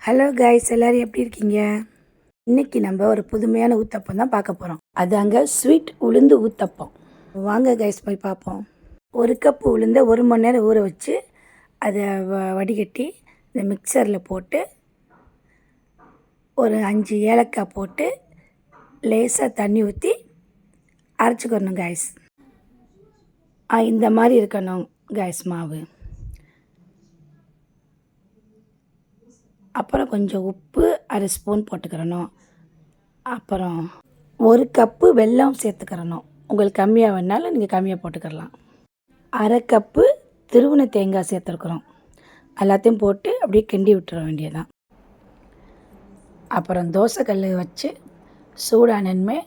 Hello guys, எல்லோரும் எப்படி இருக்கீங்க? இன்றைக்கி நம்ம ஒரு புதுமையான ஊத்தப்பம் தான் பார்க்க போகிறோம். அது அங்கே ஸ்வீட் உளுந்து ஊத்தப்பம். வாங்க கைஸ் போய் பார்ப்போம். ஒரு கப்பு உளுந்தை 1 மணி நேரம் ஊற வச்சு அதை வடிகட்டி இந்த மிக்சரில் போட்டு ஒரு 5 ஏலக்காய் போட்டு லேசாக தண்ணி ஊற்றி அரைச்சிக்கணும் கைஸ். இந்த மாதிரி இருக்கணும் கைஸ் மாவு. அப்புறம் கொஞ்சம் உப்பு 1/2 ஸ்பூன் போட்டுக்கிறணும். அப்புறம் 1 கப்பு வெல்லம் சேர்த்துக்கிறணும். உங்களுக்கு கம்மியாக வேணாலும் நீங்கள் கம்மியாக போட்டுக்கிறலாம். 1/2 கப்பு திருவுண தேங்காய் சேர்த்துருக்குறோம். எல்லாத்தையும் போட்டு அப்படியே கிண்டி விட்டுற வேண்டியதான். அப்புறம் தோசைக்கல் வச்சு சூடானமே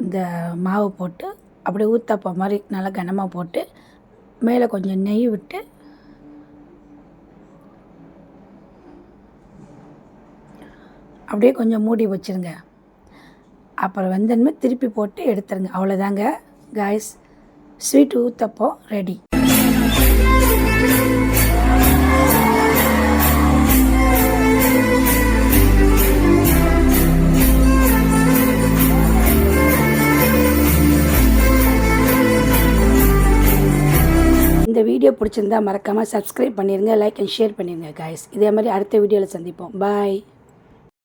இந்த மாவு போட்டு அப்படியே ஊத்தப்பம் மாதிரி நல்லா கனமாக போட்டு மேலே கொஞ்சம் நெய் விட்டு அப்படியே கொஞ்சம் மூடி வச்சுருங்க. அப்புறம் வெந்தனமே திருப்பி போட்டு எடுத்துருங்க. அவ்வளோதாங்க காய்ஸ், ஸ்வீட் ஊத்தப்பம் ரெடி. இந்த வீடியோ பிடிச்சிருந்தா மறக்காமல் சப்ஸ்கிரைப் பண்ணிடுங்க, லைக் அண்ட் ஷேர் பண்ணிடுங்க காய்ஸ். இதே மாதிரி அடுத்த வீடியோவில் சந்திப்போம். பாய்.